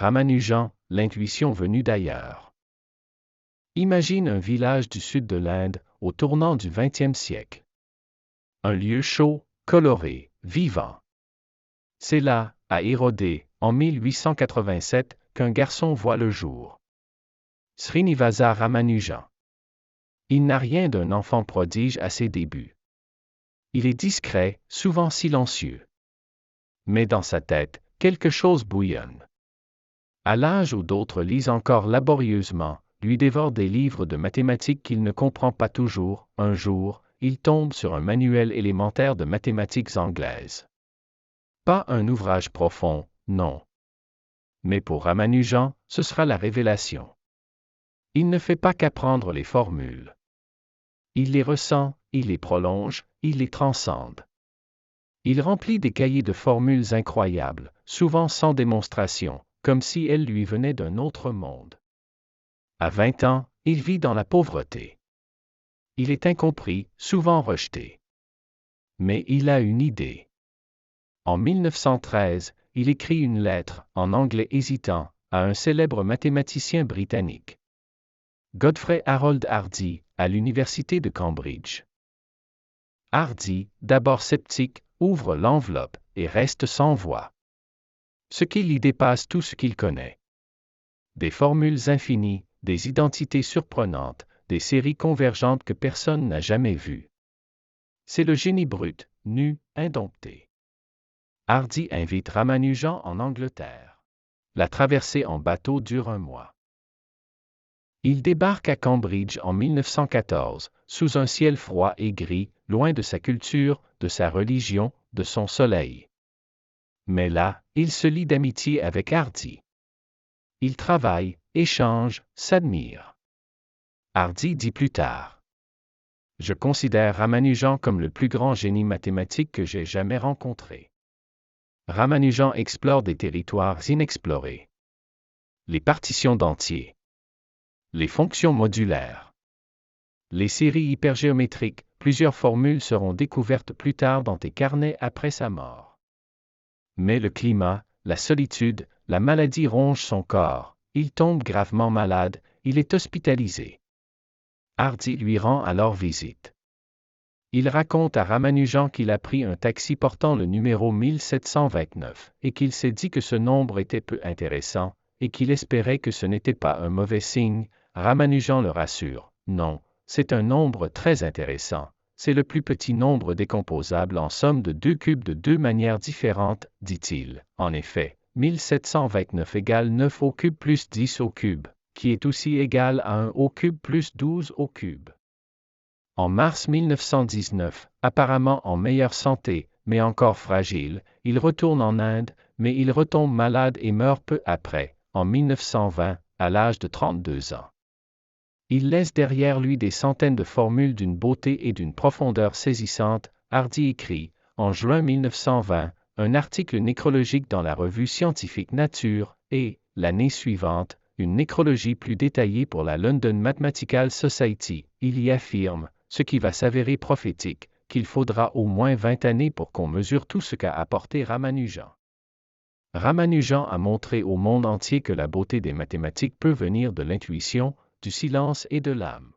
Ramanujan, l'intuition venue d'ailleurs. Imagine un village du sud de l'Inde, au tournant du XXe siècle. Un lieu chaud, coloré, vivant. C'est là, à Érodé, en 1887, qu'un garçon voit le jour. Srinivasa Ramanujan. Il n'a rien d'un enfant prodige à ses débuts. Il est discret, souvent silencieux. Mais dans sa tête, quelque chose bouillonne. À l'âge où d'autres lisent encore laborieusement, lui dévore des livres de mathématiques qu'il ne comprend pas toujours, un jour, il tombe sur un manuel élémentaire de mathématiques anglaises. Pas un ouvrage profond, non. Mais pour Ramanujan, ce sera la révélation. Il ne fait pas qu'apprendre les formules. Il les ressent, il les prolonge, il les transcende. Il remplit des cahiers de formules incroyables, souvent sans démonstration, comme si elles lui venaient d'un autre monde. À 20 ans, il vit dans la pauvreté. Il est incompris, souvent rejeté. Mais il a une idée. En 1913, il écrit une lettre, en anglais hésitant, à un célèbre mathématicien britannique. Godfrey Harold Hardy, à l'université de Cambridge. Hardy, d'abord sceptique, ouvre l'enveloppe et reste sans voix. Ce qui y dépasse tout ce qu'il connaît. Des formules infinies, des identités surprenantes, des séries convergentes que personne n'a jamais vues. C'est le génie brut, nu, indompté. Hardy invite Ramanujan en Angleterre. La traversée en bateau dure un mois. Il débarque à Cambridge en 1914, sous un ciel froid et gris, loin de sa culture, de sa religion, de son soleil. Mais là, il se lie d'amitié avec Hardy. Ils travaillent, échangent, s'admirent. Hardy dit plus tard. Je considère Ramanujan comme le plus grand génie mathématique que j'ai jamais rencontré. Ramanujan explore des territoires inexplorés. Les partitions d'entiers. Les fonctions modulaires. Les séries hypergéométriques, plusieurs formules seront découvertes plus tard dans tes carnets après sa mort. Mais le climat, la solitude, la maladie rongent son corps, il tombe gravement malade, il est hospitalisé. Hardy lui rend alors visite. Il raconte à Ramanujan qu'il a pris un taxi portant le numéro 1729 et qu'il s'est dit que ce nombre était peu intéressant et qu'il espérait que ce n'était pas un mauvais signe. Ramanujan le rassure, non, c'est un nombre très intéressant, c'est le plus petit nombre décomposable en somme de 2 cubes de 2 manières différentes, dit-il. En effet, 1729 égale 9 au cube plus 10 au cube, qui est aussi égal à 1 au cube plus 12 au cube. En mars 1919, apparemment en meilleure santé, mais encore fragile, il retourne en Inde, mais il retombe malade et meurt peu après, en 1920, à l'âge de 32 ans. Il laisse derrière lui des centaines de formules d'une beauté et d'une profondeur saisissante. Hardy écrit, en juin 1920, un article nécrologique dans la revue scientifique Nature, et, l'année suivante, une nécrologie plus détaillée pour la London Mathematical Society. Il y affirme, ce qui va s'avérer prophétique, qu'il faudra au moins 20 années pour qu'on mesure tout ce qu'a apporté Ramanujan. Ramanujan a montré au monde entier que la beauté des mathématiques peut venir de l'intuition, du silence et de l'âme.